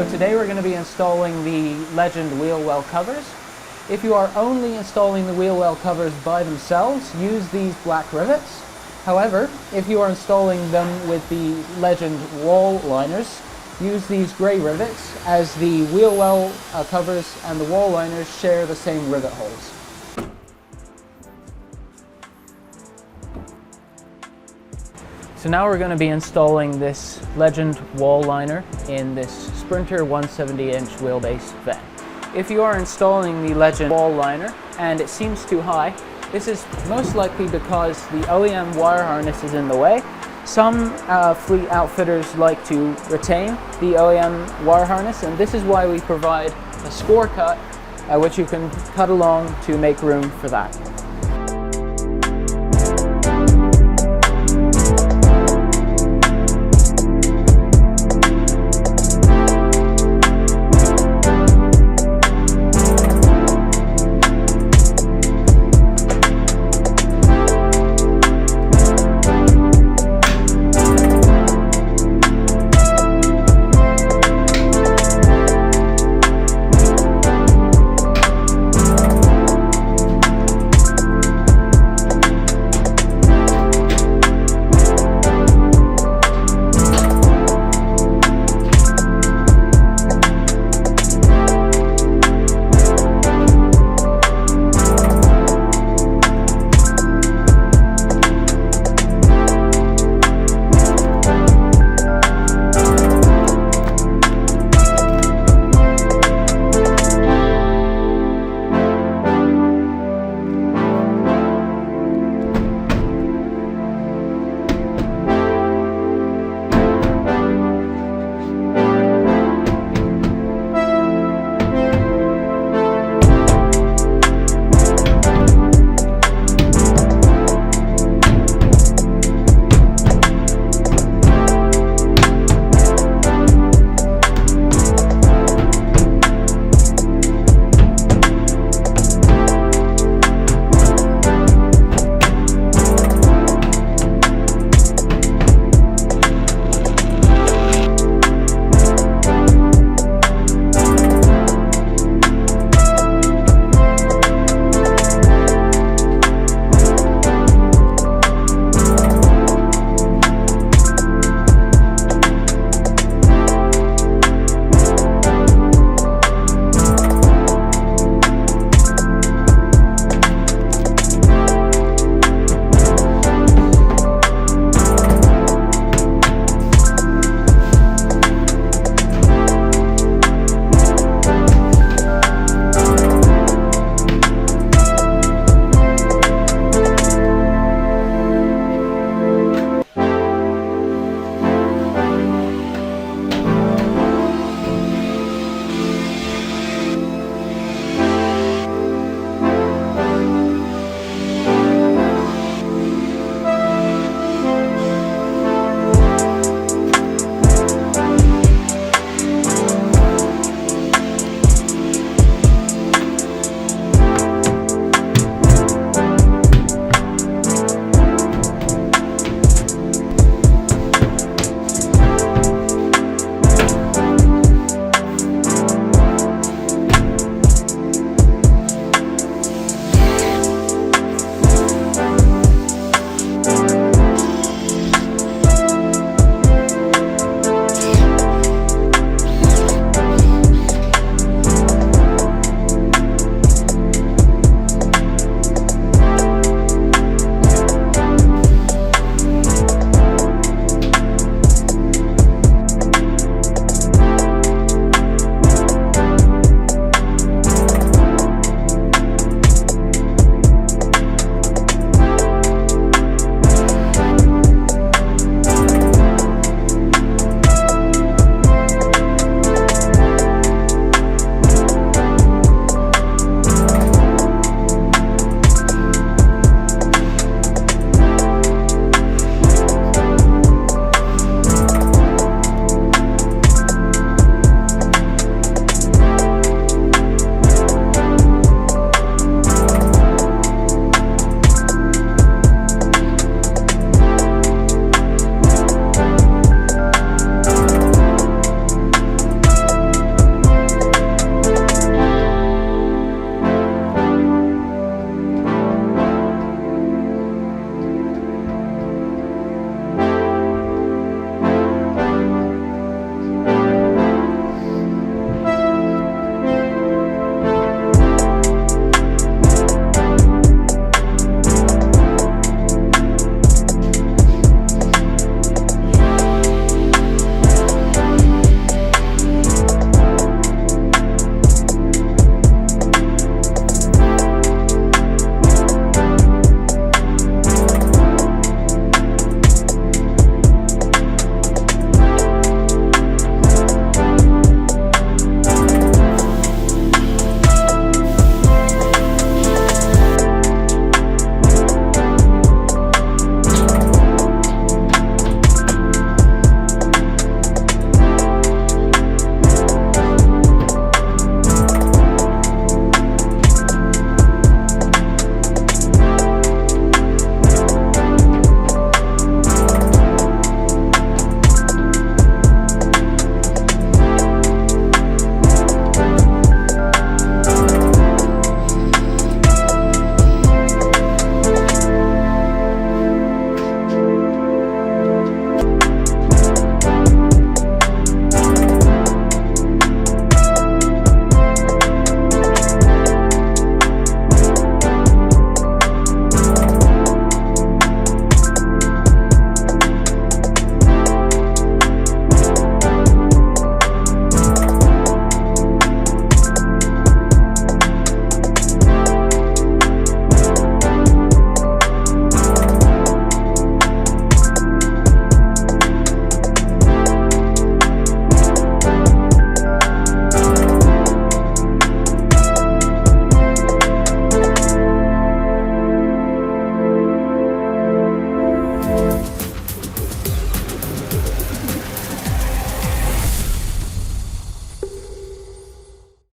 So today we're going to be installing the Legend wheel well covers. If you are only installing the wheel well covers by themselves, use these black rivets. However, if you are installing them with the Legend wall liners, use these grey rivets, as the wheel well covers and the wall liners share the same rivet holes. So now we're going to be installing this Legend wall liner in this Sprinter 170-inch wheelbase van. If you are installing the Legend wall liner and it seems too high, this is most likely because the OEM wire harness is in the way. Some fleet outfitters like to retain the OEM wire harness, and this is why we provide a score cut, which you can cut along to make room for that.